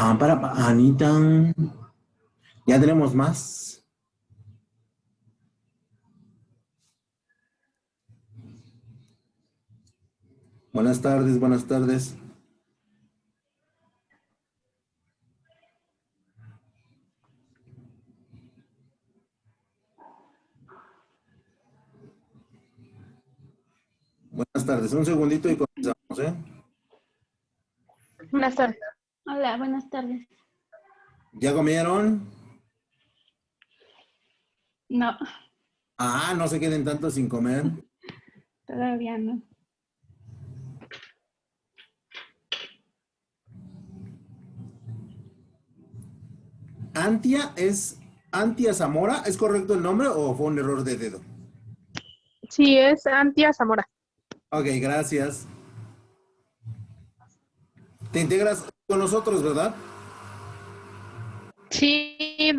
Anita. Ya tenemos más. Buenas tardes, buenas tardes. Buenas tardes, un segundito y comenzamos, ¿eh? Buenas tardes. Hola, buenas tardes. ¿Ya comieron? No, No se queden tanto sin comer. todavía no. Antia Zamora, ¿es correcto el nombre o fue un error de dedo? Sí, es Antia Zamora. Ok, gracias. Te integras con nosotros, ¿verdad? Sí,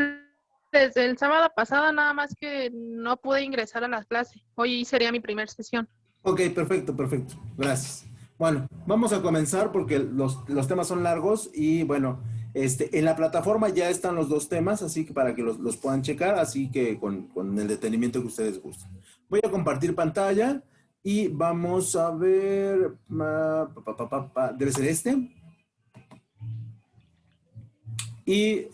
desde el sábado pasado, nada más que no pude ingresar a la clase. Hoy sería mi primera sesión. Ok, perfecto, perfecto. Gracias. Bueno, vamos a comenzar porque los temas son largos y bueno, en la plataforma ya están los dos temas, así que para que los puedan checar, así que con el detenimiento que ustedes gusten. Voy a compartir pantalla y vamos a ver, debe ser este. Y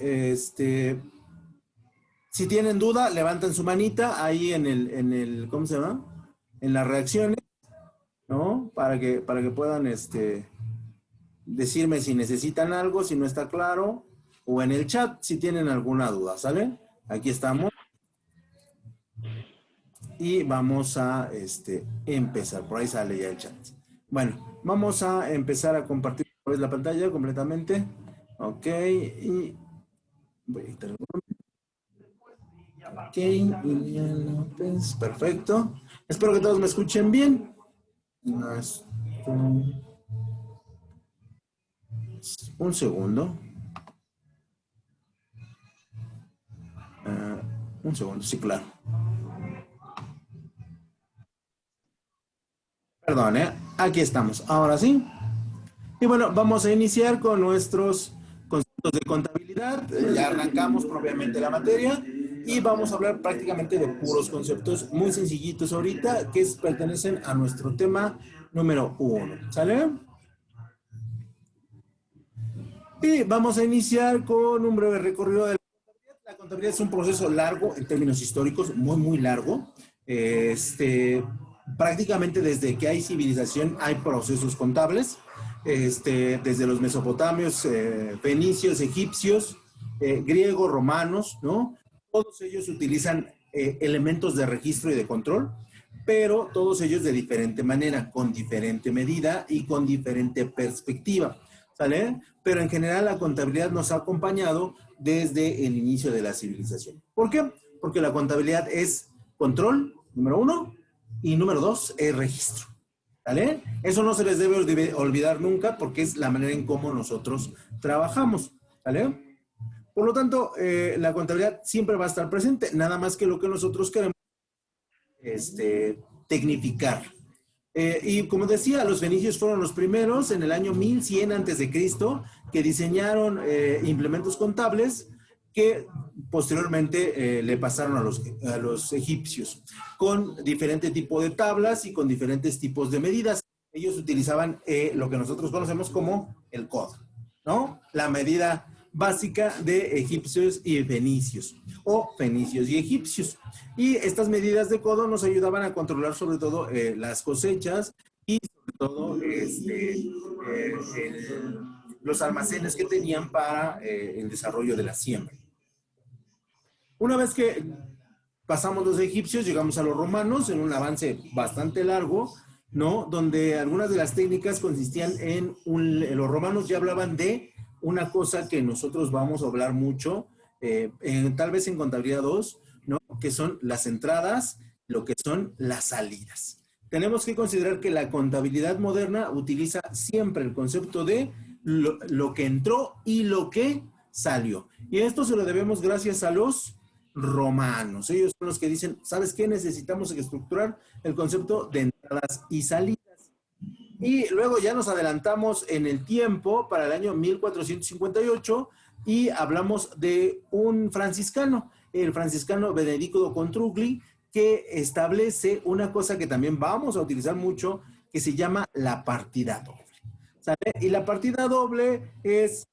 si tienen duda, levantan su manita ahí ¿cómo se llama? En las reacciones, ¿no? Para que puedan, decirme si necesitan algo, si no está claro, o en el chat si tienen alguna duda, ¿sale? Aquí estamos. Y vamos a, empezar. Por ahí sale ya el chat. Bueno, vamos a empezar a compartir la pantalla completamente. Ok, y voy a quitar el Ok, Ilian López, perfecto. Espero que todos me escuchen bien. Un segundo. Un segundo, sí, claro. Perdón, aquí estamos. Ahora sí. Y bueno, vamos a iniciar con nuestros conceptos de contabilidad. Ya arrancamos propiamente la materia y vamos a hablar prácticamente de puros conceptos muy sencillitos ahorita que pertenecen a nuestro tema número 1. ¿Sale? Y vamos a iniciar con un breve recorrido de la contabilidad. La contabilidad es un proceso largo en términos históricos, muy, muy largo. Prácticamente desde que hay civilización hay procesos contables. Desde los mesopotamios, fenicios, egipcios, griegos, romanos, ¿no? Todos ellos utilizan elementos de registro y de control, pero todos ellos de diferente manera, con diferente medida y con diferente perspectiva. ¿Sale? Pero en general la contabilidad nos ha acompañado desde el inicio de la civilización. ¿Por qué? Porque la contabilidad es control, número 1, y número 2 es registro. ¿Vale? Eso no se les debe olvidar nunca porque es la manera en cómo nosotros trabajamos. ¿Vale? Por lo tanto, la contabilidad siempre va a estar presente, nada más que lo que nosotros queremos tecnificar. Y como decía, los fenicios fueron los primeros en el año 1100 antes de Cristo que diseñaron implementos contables que posteriormente le pasaron a los egipcios con diferente tipo de tablas y con diferentes tipos de medidas. Ellos utilizaban lo que nosotros conocemos como el codo, ¿no? La medida básica de egipcios y fenicios, o fenicios y egipcios. Y estas medidas de codo nos ayudaban a controlar sobre todo las cosechas y sobre todo los almacenes que tenían para el desarrollo de la siembra. Una vez que pasamos los egipcios, llegamos a los romanos en un avance bastante largo, ¿no? Donde algunas de las técnicas consistían los romanos ya hablaban de una cosa que nosotros vamos a hablar mucho, tal vez en contabilidad 2, ¿no? Que son las entradas, lo que son las salidas. Tenemos que considerar que la contabilidad moderna utiliza siempre el concepto de lo que entró y lo que salió. Y esto se lo debemos gracias a los romanos. Ellos son los que dicen, ¿sabes qué? Necesitamos estructurar el concepto de entradas y salidas. Y luego ya nos adelantamos en el tiempo para el año 1458 y hablamos de un franciscano, el franciscano Benedicto Contrugli, que establece una cosa que también vamos a utilizar mucho, que se llama la partida doble. ¿Sale? Y la partida doble es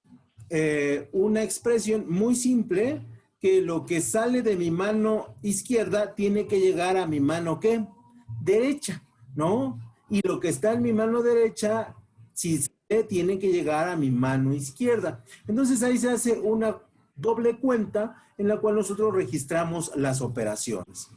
una expresión muy simple, que lo que sale de mi mano izquierda tiene que llegar a mi mano, ¿qué? Derecha, ¿no? Y lo que está en mi mano derecha, si sale, tiene que llegar a mi mano izquierda. Entonces ahí se hace una doble cuenta en la cual nosotros registramos las operaciones.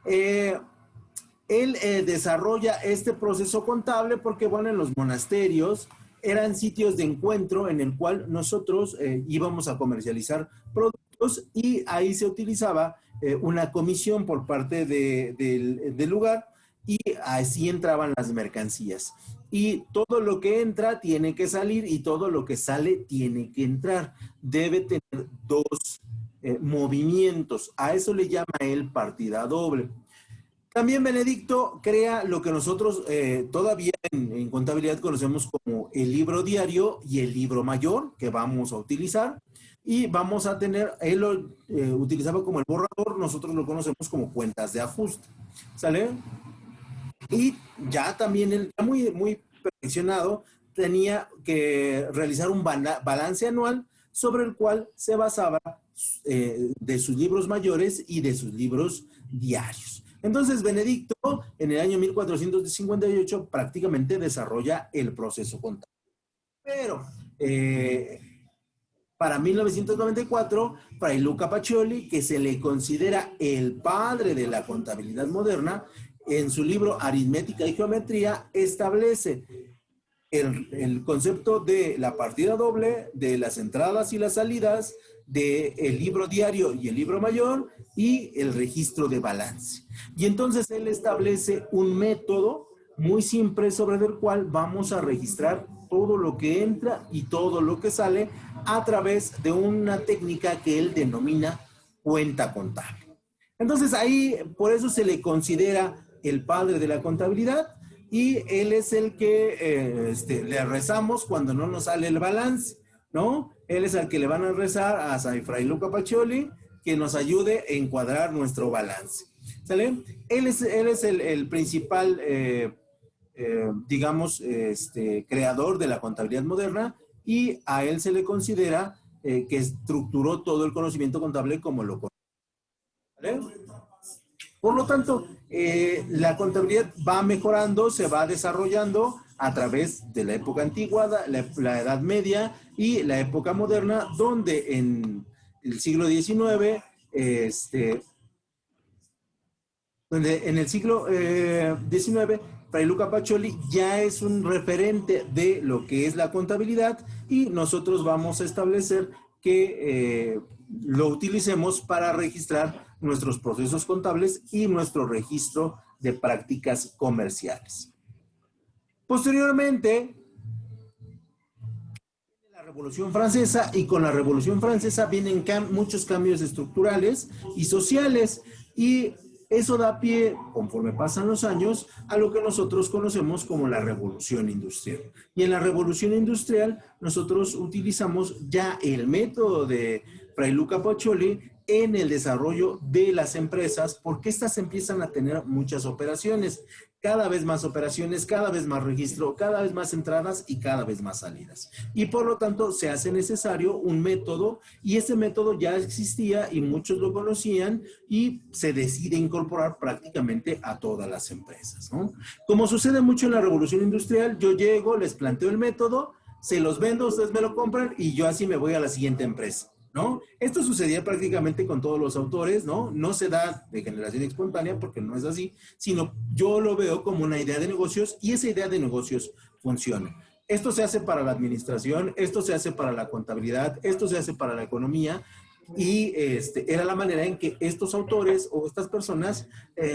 Él desarrolla este proceso contable porque, bueno, en los monasterios eran sitios de encuentro en el cual nosotros íbamos a comercializar productos y ahí se utilizaba una comisión por parte del lugar y así entraban las mercancías. Y todo lo que entra tiene que salir y todo lo que sale tiene que entrar. Debe tener dos movimientos. A eso le llama él partida doble. También Benedicto crea lo que nosotros todavía en contabilidad conocemos como el libro diario y el libro mayor que vamos a utilizar. Y vamos a tener, él lo utilizaba como el borrador, nosotros lo conocemos como cuentas de ajuste. ¿Sale? Y ya también él, muy, muy perfeccionado, tenía que realizar un balance anual sobre el cual se basaba de sus libros mayores y de sus libros diarios. Entonces, Benedicto, en el año 1458, prácticamente desarrolla el proceso contable. Pero, para 1994, Fray Luca Pacioli, que se le considera el padre de la contabilidad moderna, en su libro Aritmética y Geometría, establece el concepto de la partida doble, de las entradas y las salidas, del libro diario y el libro mayor y el registro de balance. Y entonces él establece un método muy simple sobre el cual vamos a registrar todo lo que entra y todo lo que sale a través de una técnica que él denomina cuenta contable. Entonces ahí, por eso se le considera el padre de la contabilidad y él es el que le rezamos cuando no nos sale el balance, ¿no? Él es al que le van a rezar a San Fray Luca Pacioli que nos ayude a encuadrar nuestro balance. ¿Sale? Él es el principal, digamos, creador de la contabilidad moderna y a él se le considera que estructuró todo el conocimiento contable como lo conoce. ¿Vale? Por lo tanto, la contabilidad va mejorando, se va desarrollando a través de la época antigua, la Edad Media y la época moderna, donde en el siglo XIX, donde en el siglo XIX, Fray Luca Pacioli ya es un referente de lo que es la contabilidad y nosotros vamos a establecer que lo utilicemos para registrar nuestros procesos contables y nuestro registro de prácticas comerciales. Posteriormente, la Revolución Francesa y con la Revolución Francesa vienen muchos cambios estructurales y sociales y eso da pie, conforme pasan los años, a lo que nosotros conocemos como la Revolución Industrial. Y en la Revolución Industrial nosotros utilizamos ya el método de Fray Luca Pacioli en el desarrollo de las empresas, porque estas empiezan a tener muchas operaciones, cada vez más operaciones, cada vez más registro, cada vez más entradas y cada vez más salidas. Y por lo tanto se hace necesario un método y ese método ya existía y muchos lo conocían y se decide incorporar prácticamente a todas las empresas, ¿no? Como sucede mucho en la Revolución Industrial, yo llego, les planteo el método, se los vendo, ustedes me lo compran y yo así me voy a la siguiente empresa, ¿no? Esto sucedía prácticamente con todos los autores, ¿no? No se da de generación espontánea porque no es así, sino yo lo veo como una idea de negocios y esa idea de negocios funciona. Esto se hace para la administración, esto se hace para la contabilidad, esto se hace para la economía y era la manera en que estos autores o estas personas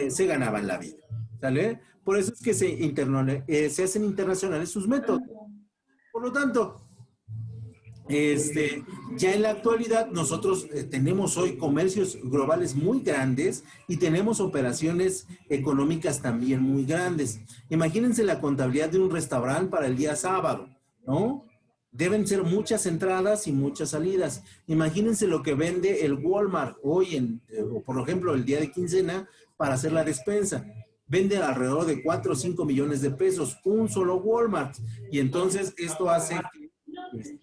se ganaban la vida, ¿sale? Por eso es que se hacen internacionales sus métodos. Por lo tanto, Ya en la actualidad nosotros tenemos hoy comercios globales muy grandes y tenemos operaciones económicas también muy grandes. Imagínense la contabilidad de un restaurante para el día sábado, ¿no? Deben ser muchas entradas y muchas salidas. Imagínense lo que vende el Walmart hoy, o por ejemplo, el día de quincena para hacer la despensa. Vende alrededor de 4 o 5 millones de pesos, un solo Walmart. Y entonces esto hace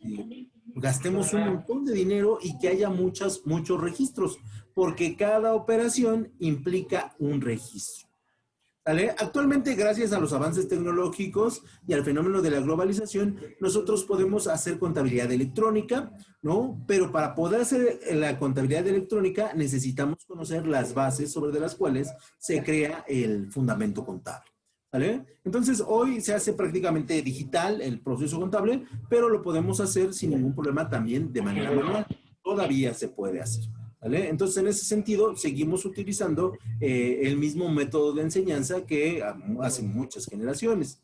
que gastemos un montón de dinero y que haya muchos registros, porque cada operación implica un registro. ¿Vale? Actualmente, gracias a los avances tecnológicos y al fenómeno de la globalización, nosotros podemos hacer contabilidad electrónica, ¿no? Pero para poder hacer la contabilidad electrónica necesitamos conocer las bases sobre las cuales se crea el fundamento contable. ¿Vale? Entonces, hoy se hace prácticamente digital el proceso contable, pero lo podemos hacer sin ningún problema también de manera manual. Todavía se puede hacer. ¿Vale? Entonces, en ese sentido, seguimos utilizando el mismo método de enseñanza que hace muchas generaciones.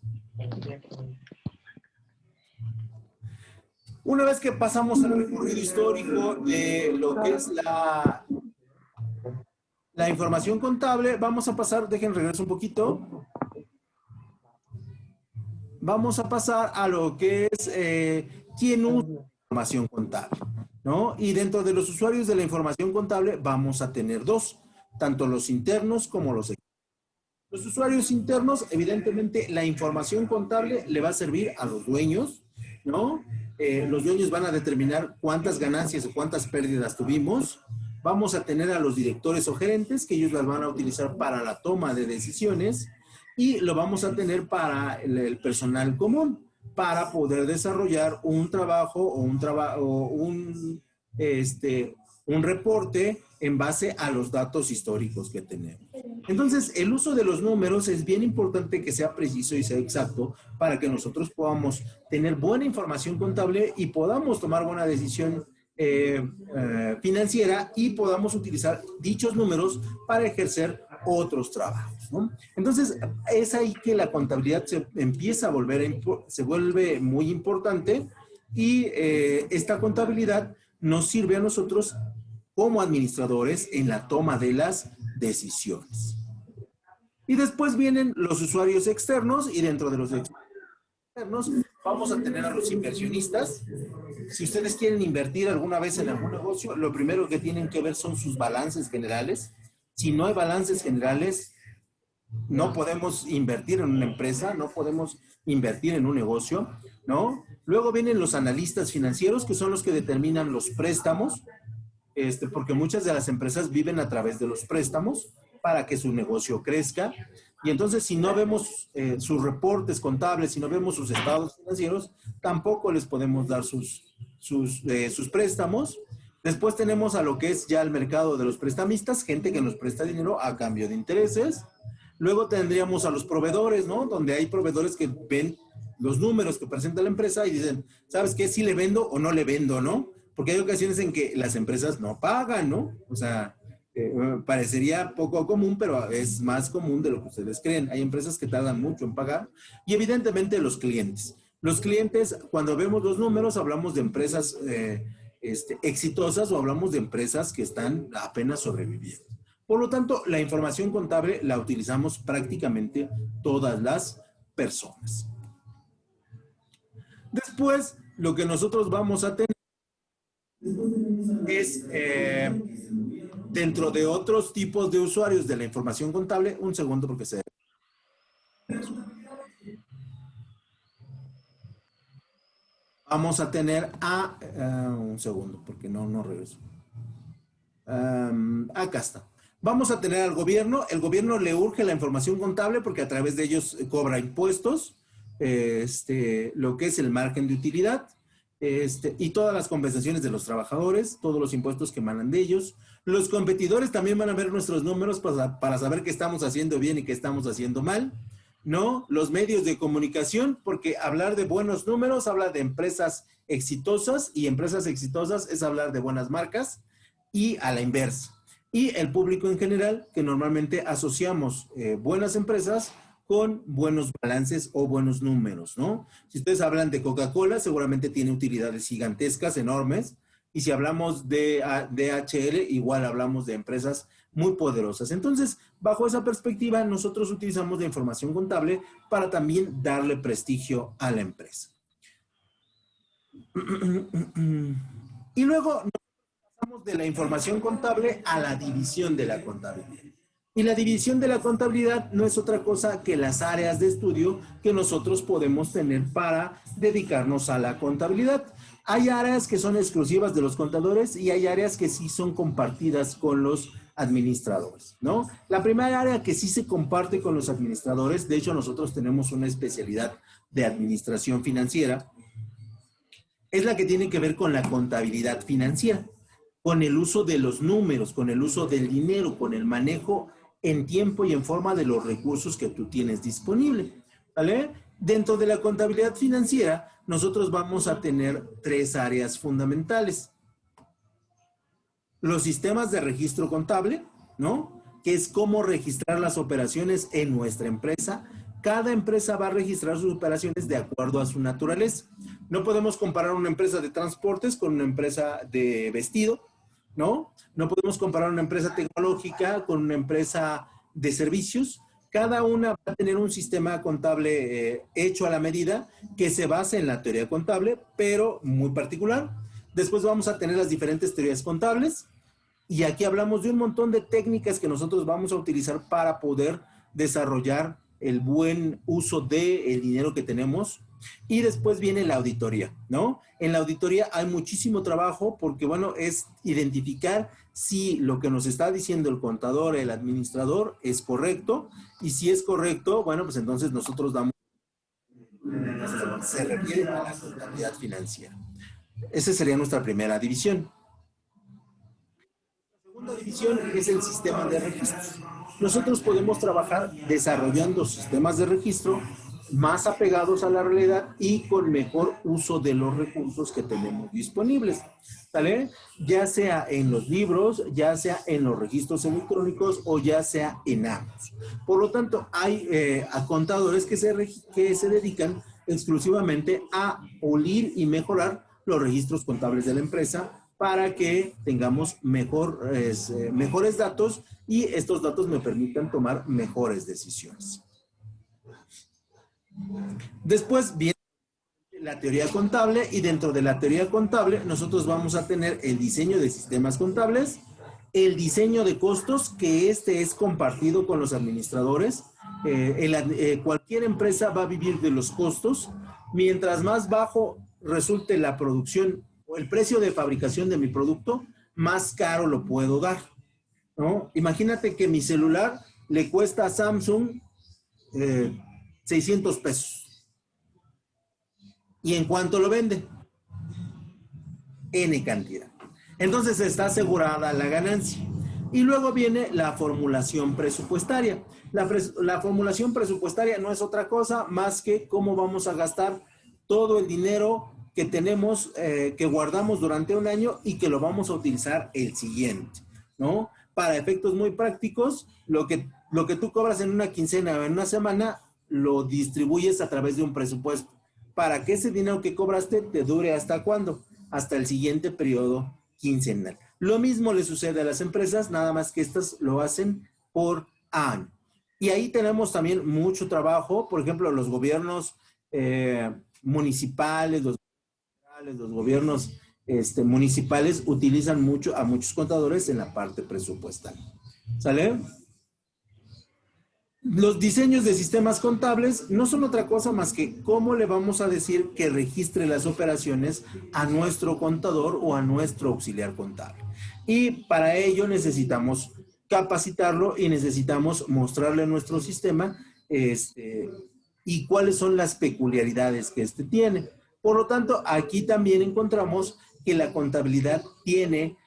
Una vez que pasamos al recorrido histórico de lo que es la información contable, vamos a pasar, dejen regreso un poquito. Vamos a pasar a lo que es quién usa la información contable, ¿no? Y dentro de los usuarios de la información contable vamos a tener dos, tanto los internos como los externos. Los usuarios internos, evidentemente, la información contable le va a servir a los dueños, ¿no? Los dueños van a determinar cuántas ganancias o cuántas pérdidas tuvimos. Vamos a tener a los directores o gerentes, que ellos las van a utilizar para la toma de decisiones. Y lo vamos a tener para el personal común, para poder desarrollar un trabajo o un reporte en base a los datos históricos que tenemos. Entonces, el uso de los números es bien importante que sea preciso y sea exacto para que nosotros podamos tener buena información contable y podamos tomar buena decisión financiera y podamos utilizar dichos números para ejercer otros trabajos, ¿no? Entonces, es ahí que la contabilidad se vuelve muy importante y esta contabilidad nos sirve a nosotros como administradores en la toma de las decisiones. Y después vienen los usuarios externos y dentro de los externos vamos a tener a los inversionistas. Si ustedes quieren invertir alguna vez en algún negocio, lo primero que tienen que ver son sus balances generales. Si no hay balances generales, no podemos invertir en una empresa, no podemos invertir en un negocio, ¿no? Luego vienen los analistas financieros, que son los que determinan los préstamos, porque muchas de las empresas viven a través de los préstamos para que su negocio crezca. Y entonces, si no vemos sus reportes contables, si no vemos sus estados financieros, tampoco les podemos dar sus préstamos. Después tenemos a lo que es ya el mercado de los prestamistas, gente que nos presta dinero a cambio de intereses. Luego tendríamos a los proveedores, ¿no? Donde hay proveedores que ven los números que presenta la empresa y dicen, ¿sabes qué? ¿Sí le vendo o no le vendo, no? Porque hay ocasiones en que las empresas no pagan, ¿no? O sea, parecería poco común, pero es más común de lo que ustedes creen. Hay empresas que tardan mucho en pagar. Y evidentemente los clientes. Los clientes, cuando vemos los números, hablamos de empresas exitosas o hablamos de empresas que están apenas sobreviviendo. Por lo tanto, la información contable la utilizamos prácticamente todas las personas. Después, lo que nosotros vamos a tener es, dentro de otros tipos de usuarios de la información contable, un segundo porque se... Vamos a tener un segundo, porque no regreso. Acá está. Vamos a tener al gobierno. El gobierno le urge la información contable porque a través de ellos cobra impuestos, lo que es el margen de utilidad, y todas las compensaciones de los trabajadores, todos los impuestos que emanan de ellos. Los competidores también van a ver nuestros números para saber qué estamos haciendo bien y qué estamos haciendo mal, ¿no? Los medios de comunicación, porque hablar de buenos números habla de empresas exitosas, y empresas exitosas es hablar de buenas marcas, y a la inversa. Y el público en general, que normalmente asociamos buenas empresas con buenos balances o buenos números, ¿no? Si ustedes hablan de Coca-Cola, seguramente tiene utilidades gigantescas, enormes. Y si hablamos de DHL, igual hablamos de empresas muy poderosas. Entonces, bajo esa perspectiva, nosotros utilizamos la información contable para también darle prestigio a la empresa. Y luego nos pasamos de la información contable a la división de la contabilidad. Y la división de la contabilidad no es otra cosa que las áreas de estudio que nosotros podemos tener para dedicarnos a la contabilidad. Hay áreas que son exclusivas de los contadores y hay áreas que sí son compartidas con los administradores, ¿no? La primera área que sí se comparte con los administradores, de hecho nosotros tenemos una especialidad de administración financiera, es la que tiene que ver con la contabilidad financiera, con el uso de los números, con el uso del dinero, con el manejo en tiempo y en forma de los recursos que tú tienes disponible, ¿vale? Dentro de la contabilidad financiera, nosotros vamos a tener tres áreas fundamentales. Los sistemas de registro contable, ¿no? Que es cómo registrar las operaciones en nuestra empresa. Cada empresa va a registrar sus operaciones de acuerdo a su naturaleza. No podemos comparar una empresa de transportes con una empresa de vestido, ¿no? No podemos comparar una empresa tecnológica con una empresa de servicios. Cada una va a tener un sistema contable hecho a la medida que se basa en la teoría contable, pero muy particular. Después vamos a tener las diferentes teorías contables y aquí hablamos de un montón de técnicas que nosotros vamos a utilizar para poder desarrollar el buen uso del dinero que tenemos. Y después viene la auditoría, ¿no? En la auditoría hay muchísimo trabajo porque, bueno, es identificar si lo que nos está diciendo el contador, el administrador, es correcto. Y si es correcto, bueno, pues entonces nosotros damos, se refiere a la contabilidad financiera. Esa sería nuestra primera división. La segunda división es el sistema de registro. Nosotros podemos trabajar desarrollando sistemas de registro más apegados a la realidad y con mejor uso de los recursos que tenemos disponibles, ¿vale? Ya sea en los libros, ya sea en los registros electrónicos o ya sea en ambos. Por lo tanto, hay contadores que se dedican exclusivamente a pulir y mejorar los registros contables de la empresa para que tengamos mejores datos y estos datos me permitan tomar mejores decisiones. Después viene la teoría contable y dentro de la teoría contable nosotros vamos a tener el diseño de sistemas contables, el diseño de costos, que este es compartido con los administradores. Cualquier empresa va a vivir de los costos. Mientras más bajo resulte la producción o el precio de fabricación de mi producto, más caro lo puedo dar, ¿no? Imagínate que mi celular le cuesta a Samsung 600 pesos. ¿Y en cuánto lo vende? N cantidad. Entonces está asegurada la ganancia. Y luego viene la formulación presupuestaria. La formulación presupuestaria no es otra cosa más que cómo vamos a gastar todo el dinero que tenemos, que guardamos durante un año y que lo vamos a utilizar el siguiente, ¿no? Para efectos muy prácticos, lo que tú cobras en una quincena o en una semana, lo distribuyes a través de un presupuesto para que ese dinero que cobraste te dure ¿hasta cuándo? Hasta el siguiente periodo quincenal. Lo mismo le sucede a las empresas, nada más que estas lo hacen por año. Y ahí tenemos también mucho trabajo, por ejemplo, los gobiernos municipales, los gobiernos municipales utilizan mucho a muchos contadores en la parte presupuestal. ¿Sale? Los diseños de sistemas contables no son otra cosa más que cómo le vamos a decir que registre las operaciones a nuestro contador o a nuestro auxiliar contable. Y para ello necesitamos capacitarlo y necesitamos mostrarle nuestro sistema y cuáles son las peculiaridades que tiene. Por lo tanto, aquí también encontramos que la contabilidad tiene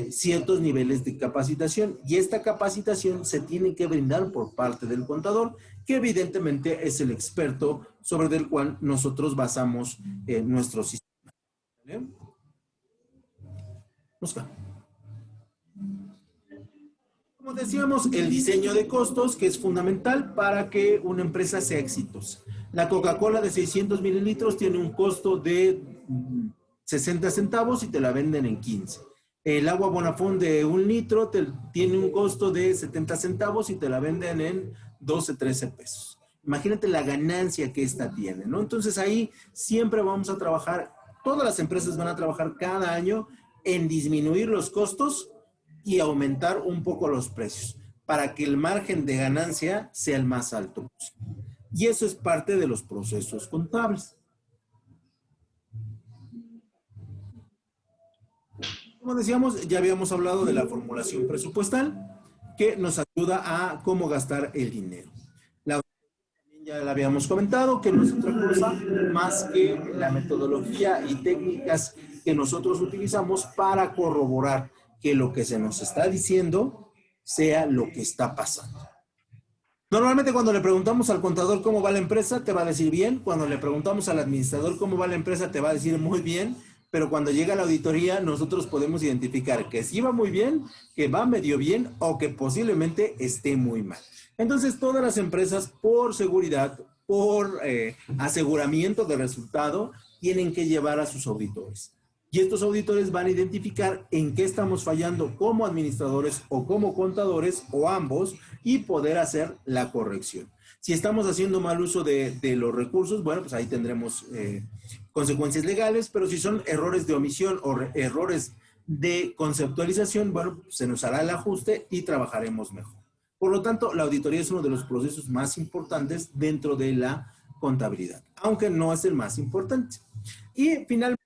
ciertos niveles de capacitación y esta capacitación se tiene que brindar por parte del contador, que evidentemente es el experto sobre el cual nosotros basamos nuestro sistema. ¿Vale? Oscar. Como decíamos, el diseño de costos, que es fundamental para que una empresa sea exitosa. La Coca-Cola de 600 mililitros tiene un costo de 60 centavos y te la venden en 15. El agua Bonafont de 1 litro tiene un costo de 70 centavos y te la venden en 12, 13 pesos. Imagínate la ganancia que esta tiene, ¿no? Entonces ahí siempre vamos a trabajar, todas las empresas van a trabajar cada año en disminuir los costos y aumentar un poco los precios para que el margen de ganancia sea el más alto posible. Y eso es parte de los procesos contables. Como decíamos, ya habíamos hablado de la formulación presupuestal que nos ayuda a cómo gastar el dinero. La también ya la habíamos comentado, que no es otra cosa más que la metodología y técnicas que nosotros utilizamos para corroborar que lo que se nos está diciendo sea lo que está pasando. Normalmente cuando le preguntamos al contador cómo va la empresa, te va a decir bien. Cuando le preguntamos al administrador cómo va la empresa, te va a decir muy bien. Pero cuando llega la auditoría, nosotros podemos identificar que sí va muy bien, que va medio bien o que posiblemente esté muy mal. Entonces, todas las empresas, por seguridad, por aseguramiento de resultado, tienen que llevar a sus auditores. Y estos auditores van a identificar en qué estamos fallando como administradores o como contadores o ambos y poder hacer la corrección. Si estamos haciendo mal uso de los recursos, bueno, pues ahí tendremos consecuencias legales, pero si son errores de omisión o errores de conceptualización, bueno, pues se nos hará el ajuste y trabajaremos mejor. Por lo tanto, la auditoría es uno de los procesos más importantes dentro de la contabilidad, aunque no es el más importante. Y finalmente,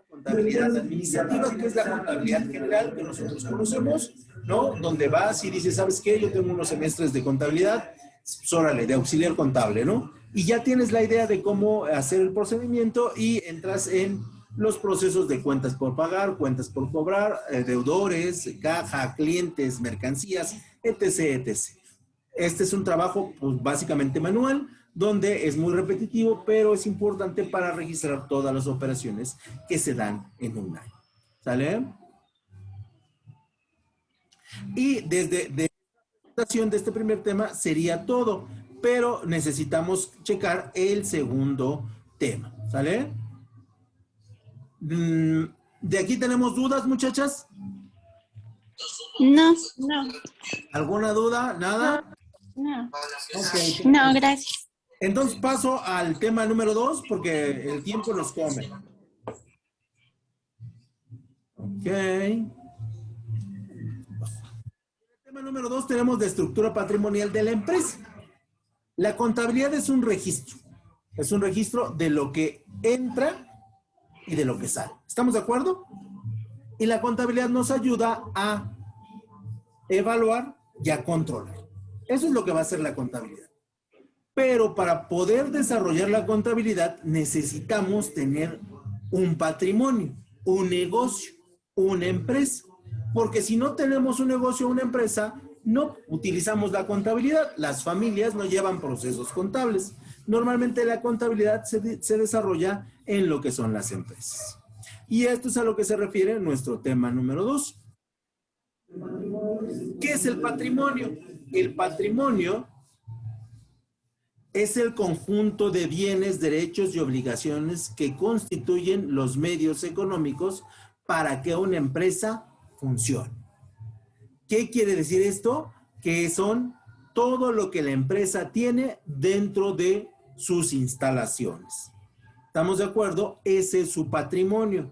contabilidad administrativa, que es la contabilidad general que nosotros conocemos, ¿no? Donde vas y dices, ¿sabes qué? Yo tengo unos semestres de contabilidad, pues, órale, de auxiliar contable, ¿no? Y ya tienes la idea de cómo hacer el procedimiento y entras en los procesos de cuentas por pagar, cuentas por cobrar, deudores, caja, clientes, mercancías, etc., etc. Este es un trabajo, pues, básicamente manual, donde es muy repetitivo, pero es importante para registrar todas las operaciones que se dan en un año. ¿Sale? Y desde la presentación de este primer tema sería todo, pero necesitamos checar el segundo tema. ¿Sale? ¿De aquí tenemos dudas, muchachas? No, no, ¿Alguna duda? ¿Nada? no. Ok. No, gracias. Entonces paso al tema número 2 porque el tiempo nos come. Ok. En el tema número 2 tenemos de estructura patrimonial de la empresa. La contabilidad es un registro. Es un registro de lo que entra y de lo que sale. ¿Estamos de acuerdo? Y la contabilidad nos ayuda a evaluar y a controlar. Eso es lo que va a hacer la contabilidad. Pero para poder desarrollar la contabilidad necesitamos tener un patrimonio, un negocio, una empresa. Porque si no tenemos un negocio o una empresa, no utilizamos la contabilidad. Las familias no llevan procesos contables. Normalmente la contabilidad se desarrolla en lo que son las empresas. Y esto es a lo que se refiere nuestro tema número 2. ¿Qué es el patrimonio? El patrimonio es el conjunto de bienes, derechos y obligaciones que constituyen los medios económicos para que una empresa funcione. ¿Qué quiere decir esto? Que son todo lo que la empresa tiene dentro de sus instalaciones. ¿Estamos de acuerdo? Ese es su patrimonio.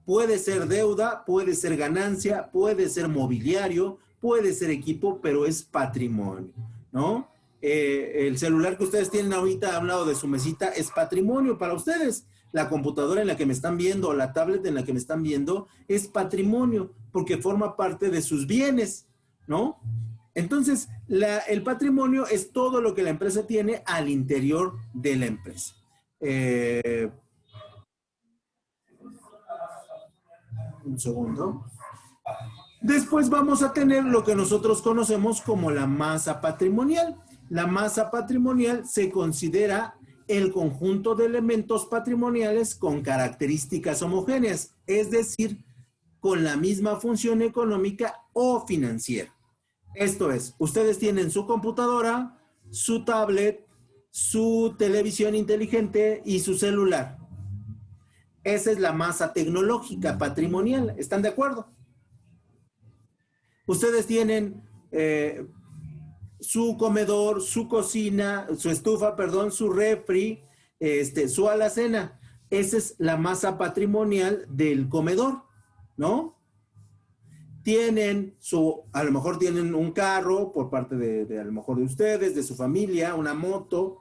Puede ser deuda, puede ser ganancia, puede ser mobiliario, puede ser equipo, pero es patrimonio, ¿no? El celular que ustedes tienen ahorita, al lado de su mesita, es patrimonio para ustedes. La computadora en la que me están viendo o la tablet en la que me están viendo es patrimonio porque forma parte de sus bienes, ¿no? Entonces, el patrimonio es todo lo que la empresa tiene al interior de la empresa. Un segundo. Después vamos a tener lo que nosotros conocemos como la masa patrimonial. La masa patrimonial se considera el conjunto de elementos patrimoniales con características homogéneas, es decir, con la misma función económica o financiera. Esto es, ustedes tienen su computadora, su tablet, su televisión inteligente y su celular. Esa es la masa tecnológica patrimonial. ¿Están de acuerdo? Ustedes tienen su comedor, su cocina, su estufa, perdón, su refri, su alacena. Esa es la masa patrimonial del comedor, ¿no? Tienen a lo mejor tienen un carro por parte de a lo mejor de ustedes, de su familia, una moto,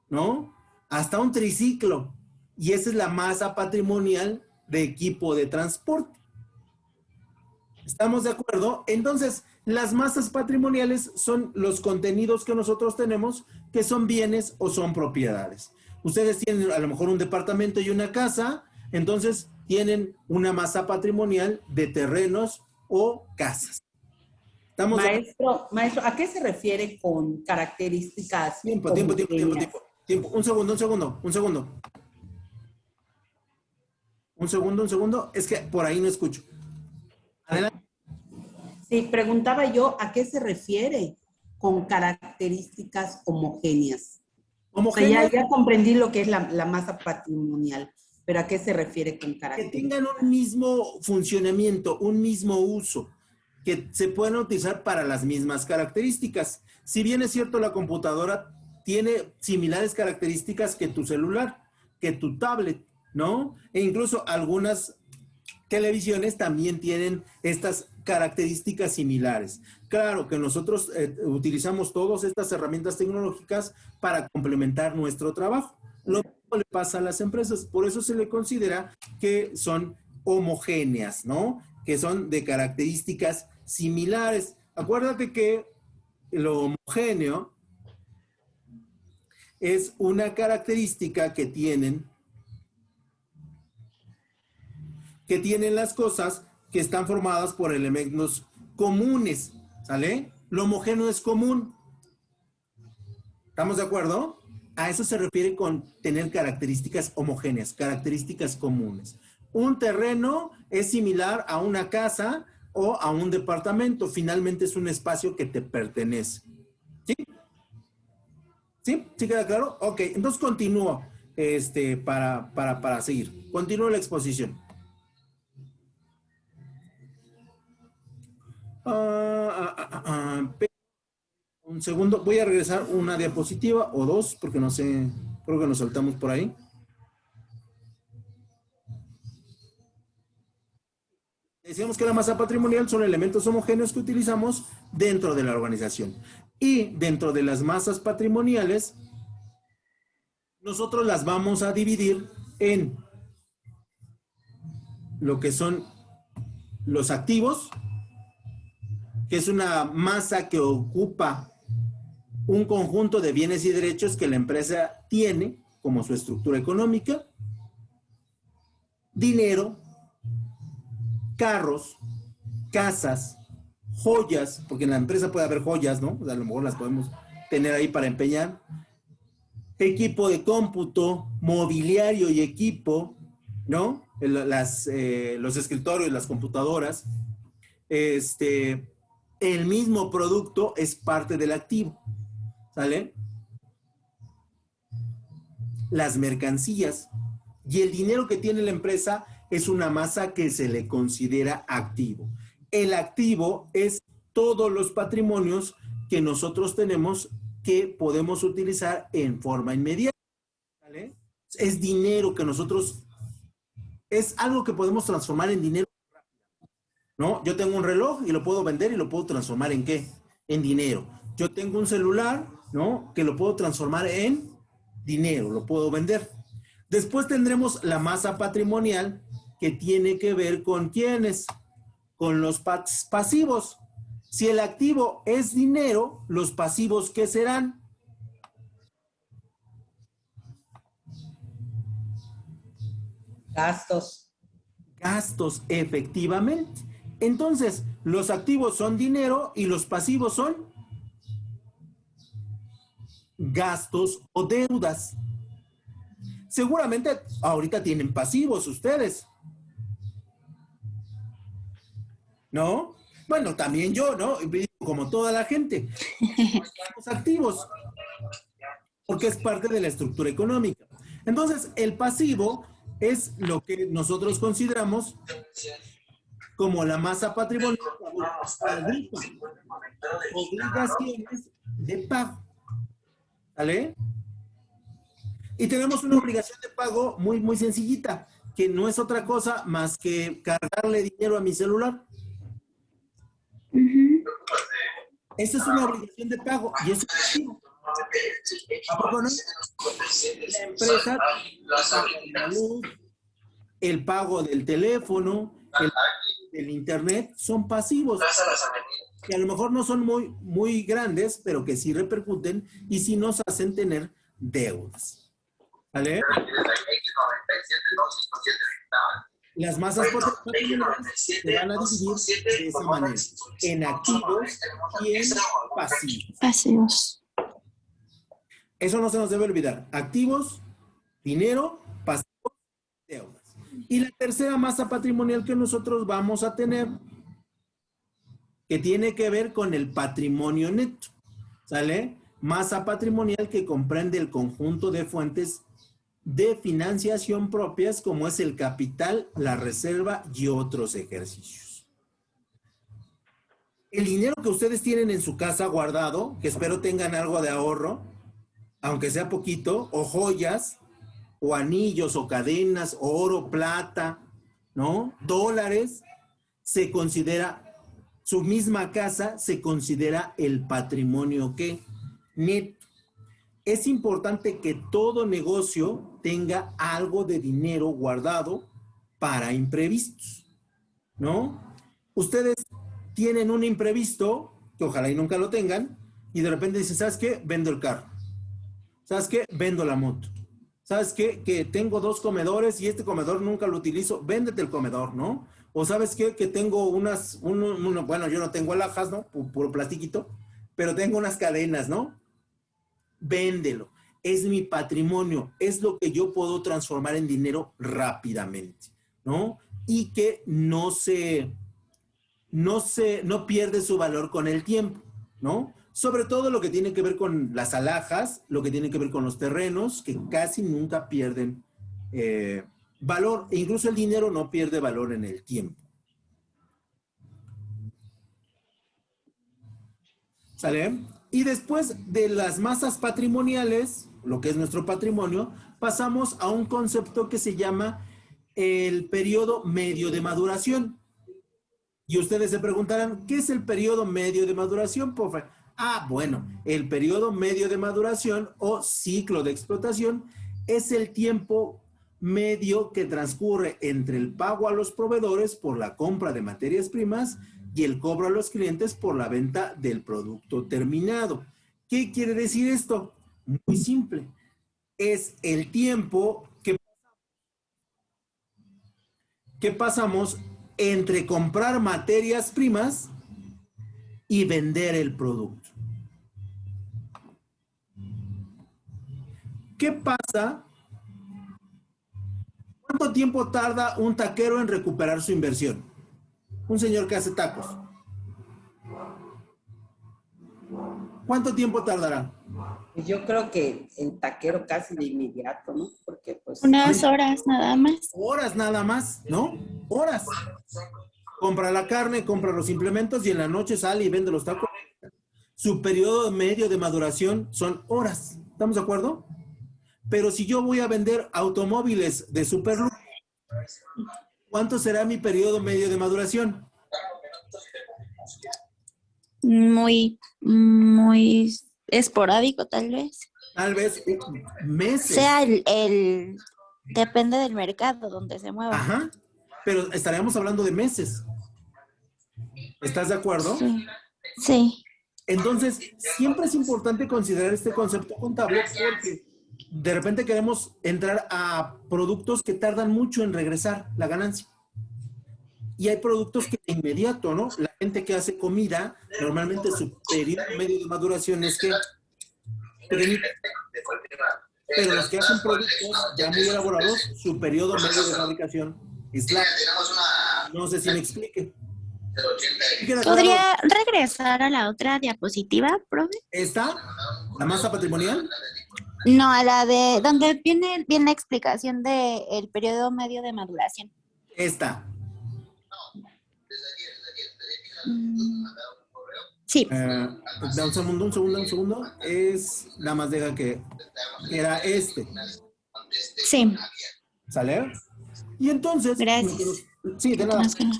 ¿no? Hasta un triciclo. Y esa es la masa patrimonial de equipo de transporte. ¿Estamos de acuerdo? Entonces, las masas patrimoniales son los contenidos que nosotros tenemos, que son bienes o son propiedades. Ustedes tienen a lo mejor un departamento y una casa, entonces tienen una masa patrimonial de terrenos o casas. Maestro, ¿a qué se refiere con características? Tiempo. Un segundo. Es que por ahí no escucho. Adelante. Sí, preguntaba yo, ¿a qué se refiere con características homogéneas? Homogéneas. O sea, ya comprendí lo que es la masa patrimonial, pero ¿a qué se refiere con características? Que tengan un mismo funcionamiento, un mismo uso, que se puedan utilizar para las mismas características. Si bien es cierto, la computadora tiene similares características que tu celular, que tu tablet, ¿no? E incluso algunas televisiones también tienen estas características similares. Claro que nosotros utilizamos todas estas herramientas tecnológicas para complementar nuestro trabajo. Lo mismo le pasa a las empresas, por eso se le considera que son homogéneas, ¿no? Que son de características similares. Acuérdate que lo homogéneo es una característica que tienen las cosas que están formadas por elementos comunes, ¿sale? Lo homogéneo es común. ¿Estamos de acuerdo? A eso se refiere con tener características homogéneas, características comunes. Un terreno es similar a una casa o a un departamento. Finalmente es un espacio que te pertenece. ¿Sí? ¿Sí? ¿Sí queda claro? Ok, entonces continúo para seguir. Continúo la exposición. Un segundo, voy a regresar una diapositiva o dos, porque no sé, creo que nos saltamos por ahí. Decíamos que la masa patrimonial son elementos homogéneos que utilizamos dentro de la organización. Y dentro de las masas patrimoniales, nosotros las vamos a dividir en lo que son los activos, que es una masa que ocupa un conjunto de bienes y derechos que la empresa tiene como su estructura económica, dinero, carros, casas, joyas, porque en la empresa puede haber joyas, ¿no? O sea, a lo mejor las podemos tener ahí para empeñar, equipo de cómputo, mobiliario y equipo, ¿no? Los escritorios, las computadoras, el mismo producto es parte del activo, ¿sale? Las mercancías y el dinero que tiene la empresa es una masa que se le considera activo. El activo es todos los patrimonios que nosotros tenemos que podemos utilizar en forma inmediata, ¿vale? Es dinero que nosotros, es algo que podemos transformar en dinero, ¿no? Yo tengo un reloj y lo puedo vender y lo puedo transformar ¿en qué? En dinero. Yo tengo un celular, ¿no? Que lo puedo transformar en dinero, lo puedo vender. Después tendremos la masa patrimonial que tiene que ver con ¿quiénes? Con los pasivos. Si el activo es dinero, los pasivos ¿qué serán? Gastos. Gastos, efectivamente. Entonces, los activos son dinero y los pasivos son gastos o deudas. Seguramente ahorita tienen pasivos ustedes, ¿no? Bueno, también yo, ¿no? Como toda la gente. Estamos activos, porque es parte de la estructura económica. Entonces, el pasivo es lo que nosotros consideramos como la masa patrimonial agrupa obligaciones de pago. ¿Vale? Y tenemos una obligación de pago muy, muy sencillita, que no es otra cosa más que cargarle dinero a mi celular. Esa es una obligación de pago y eso es pasivo. ¿A poco no? La empresa, la luz, el pago del teléfono, el pago del internet, son pasivos. Que a lo mejor no son muy, muy grandes, pero que sí repercuten y sí nos hacen tener deudas. ¿Vale? Las masas patrimoniales se van a dividir de esa manera, en activos y en pasivos. Pasivos. Eso no se nos debe olvidar. Activos, dinero, pasivos, deudas. Y la tercera masa patrimonial que nosotros vamos a tener, que tiene que ver con el patrimonio neto, ¿sale? Masa patrimonial que comprende el conjunto de fuentes de financiación propias, como es el capital, la reserva y otros ejercicios. El dinero que ustedes tienen en su casa guardado, que espero tengan algo de ahorro, aunque sea poquito, o joyas, o anillos, o cadenas, o oro, plata, ¿no? Dólares, se considera, su misma casa se considera el patrimonio que neto. Es importante que todo negocio tenga algo de dinero guardado para imprevistos, ¿no? Ustedes tienen un imprevisto, que ojalá y nunca lo tengan, y de repente dicen, ¿sabes qué? Vendo el carro. ¿Sabes qué? Vendo la moto. ¿Sabes qué? Que tengo 2 comedores y este comedor nunca lo utilizo. Véndete el comedor, ¿no? O ¿sabes qué? Que tengo bueno, yo no tengo alhajas, ¿no? Puro plastiquito, pero tengo unas cadenas, ¿no? Véndelo. Es mi patrimonio. Es lo que yo puedo transformar en dinero rápidamente, ¿no? Y que no pierde su valor con el tiempo, ¿no? Sobre todo lo que tiene que ver con las alhajas, lo que tiene que ver con los terrenos, que casi nunca pierden valor. E incluso el dinero no pierde valor en el tiempo. ¿Sale? Y después de las masas patrimoniales, lo que es nuestro patrimonio, pasamos a un concepto que se llama el periodo medio de maduración. Y ustedes se preguntarán, ¿qué es el periodo medio de maduración, profe? Bueno, el periodo medio de maduración o ciclo de explotación es el tiempo medio que transcurre entre el pago a los proveedores por la compra de materias primas y el cobro a los clientes por la venta del producto terminado. ¿Qué quiere decir esto? Muy simple. Es el tiempo que pasamos entre comprar materias primas y vender el producto. ¿Qué pasa? ¿Cuánto tiempo tarda un taquero en recuperar su inversión? Un señor que hace tacos. ¿Cuánto tiempo tardará? Yo creo que el taquero casi de inmediato, ¿no? Porque pues... Unas horas nada más. Horas nada más, ¿no? Horas. Compra la carne, compra los implementos y en la noche sale y vende los tacos. Su periodo medio de maduración son horas. ¿Estamos de acuerdo? Pero si yo voy a vender automóviles de superlujo, ¿cuánto será mi periodo medio de maduración? Muy esporádico, tal vez. Tal vez meses. Sea depende del mercado donde se mueva. Ajá. Pero estaríamos hablando de meses. ¿Estás de acuerdo? Sí. Sí. Entonces, siempre es importante considerar este concepto contable porque de repente queremos entrar a productos que tardan mucho en regresar la ganancia. Y hay productos que de inmediato, ¿no? La gente que hace comida, normalmente su periodo medio de maduración es que... Pero los que hacen productos ya muy elaborados, su periodo medio de fabricación es largo. No sé si me explique. ¿Queda claro? ¿Podría regresar a la otra diapositiva, profe? ¿Esta? ¿La masa patrimonial? No, a la de donde viene bien la explicación del periodo medio de maduración. Esta. Sí, Da un segundo. Es, nada más deja que era este. sí. ¿Sale? Y entonces, Gracias. sí, de nada. Más que nada.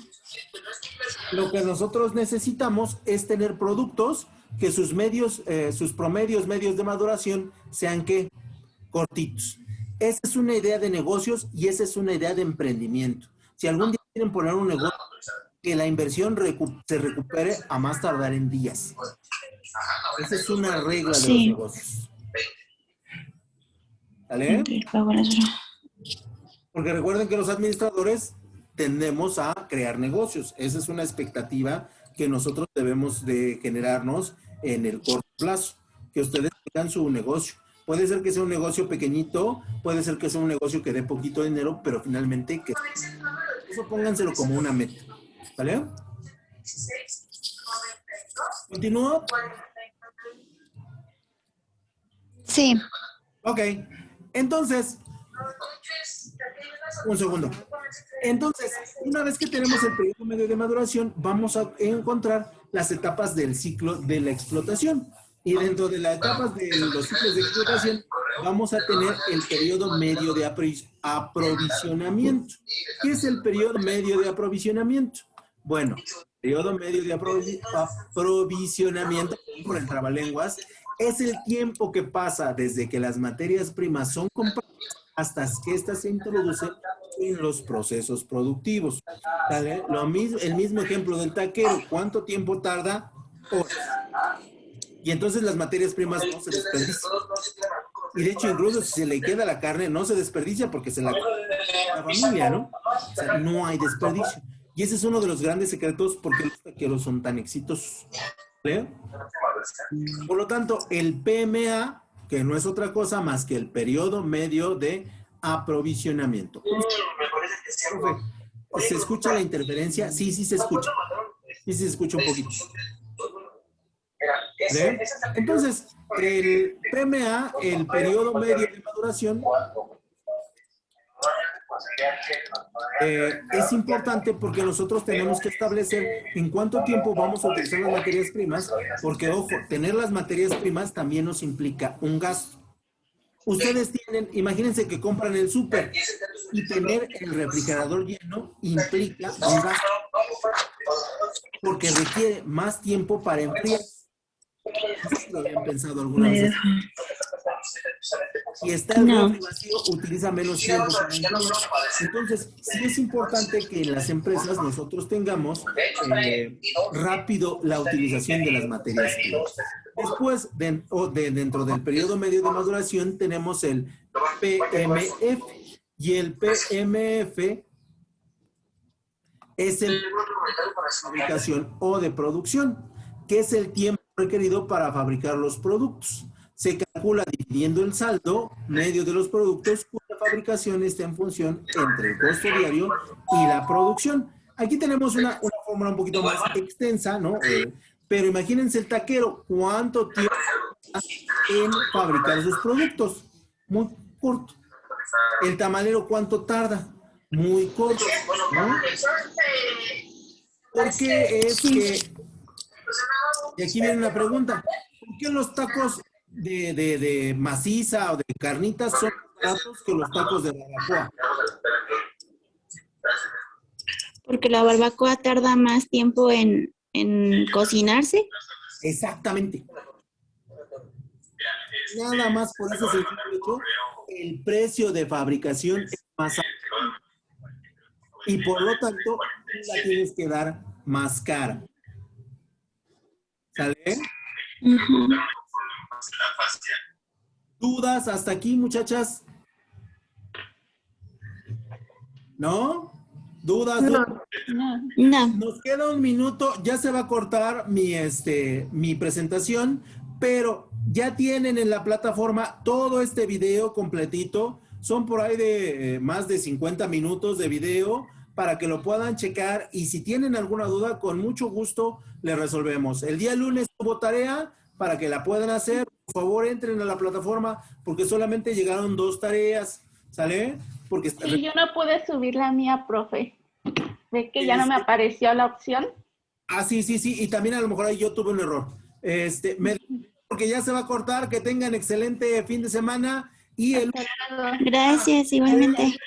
Lo que nosotros necesitamos es tener productos que sus medios, sus promedios medios de maduración sean ¿qué? Cortitos. Esa es una idea de negocios y esa es una idea de emprendimiento. Si algún día quieren poner un negocio, que la inversión se recupere a más tardar en días. Esa es una regla de los Sí. negocios. ¿Vale? Entre el pago a las horas. Porque recuerden que los administradores tendemos a crear negocios. Esa es una expectativa que nosotros debemos de generarnos en el corto plazo. Que ustedes tengan su negocio. Puede ser que sea un negocio pequeñito, puede ser que sea un negocio que dé poquito dinero, pero finalmente que eso pónganselo como una meta. ¿Vale? ¿Continúo? Sí. Ok. Entonces, un segundo. Entonces, una vez que tenemos el periodo medio de maduración, vamos a encontrar las etapas del ciclo de la explotación. Y dentro de las etapas de los ciclos de explotación, vamos a tener el periodo medio de aprovisionamiento. ¿Qué es el periodo medio de aprovisionamiento? Bueno, el periodo medio de aprovisionamiento, por el trabalenguas, es el tiempo que pasa desde que las materias primas son compradas hasta que éstas se introducen en los procesos productivos. ¿Vale? El mismo ejemplo del taquero. ¿Cuánto tiempo tarda? Horas. Y entonces las materias primas no se desperdician. Y de hecho, incluso si se le queda la carne, no se desperdicia porque se la come la familia, ¿no? O sea, no hay desperdicio. Y ese es uno de los grandes secretos porque los taqueros son tan exitosos. ¿Vale? Por lo tanto, el PMA, que no es otra cosa más que el periodo medio de aprovisionamiento. Profe, ¿se escucha la interferencia? Sí, sí se escucha. Sí se escucha un poquito. ¿Ve? Entonces, el PMA, el periodo medio de maduración, es importante porque nosotros tenemos que establecer en cuánto tiempo vamos a utilizar las materias primas, porque, ojo, tener las materias primas también nos implica un gasto. Ustedes tienen, imagínense que compran el súper y tener el refrigerador lleno implica un gasto, porque requiere más tiempo para enfriar. No sé si lo habían pensado alguna vez. Si está el refri vacío, utiliza menos tiempo para enfriar. Entonces, sí es importante que en las empresas nosotros tengamos rápido la utilización de las materias primas. Después, dentro del periodo medio de maduración, tenemos el PMF. Y el PMF es el de fabricación o de producción, que es el tiempo requerido para fabricar los productos. Se calcula dividiendo el saldo medio de los productos cuya fabricación está en función entre el costo diario y la producción. Aquí tenemos una fórmula un poquito más extensa, ¿no? Pero imagínense el taquero, ¿cuánto tiempo en fabricar sus productos? Muy corto. El tamalero, ¿cuánto tarda? Muy corto, ¿no? Porque es que, y aquí viene una pregunta, ¿por qué los tacos de maciza o de carnitas son más baratos que los tacos de barbacoa? Porque la barbacoa tarda más tiempo en cocinarse. Exactamente. Nada más por ese sencillo hecho, el precio de fabricación es más alto. Y por lo tanto, tú la tienes que dar más cara. ¿Sale? Uh-huh. ¿Dudas hasta aquí, muchachas? ¿No? ¿Dudas? No. ¿Dudas? No. Nos queda un minuto, ya se va a cortar mi presentación, pero ya tienen en la plataforma todo este video completito. Son por ahí de más de 50 minutos de video para que lo puedan checar y si tienen alguna duda, con mucho gusto le resolvemos. El día lunes hubo tarea para que la puedan hacer. Por favor, entren a la plataforma porque solamente llegaron 2 tareas, ¿sale? Porque Sí, yo no pude subir la mía, profe. ¿Ve que ya no me apareció la opción? sí, y también a lo mejor ahí yo tuve un error. Porque ya se va a cortar, que tengan excelente fin de semana y el Hasta luego. Gracias, igualmente.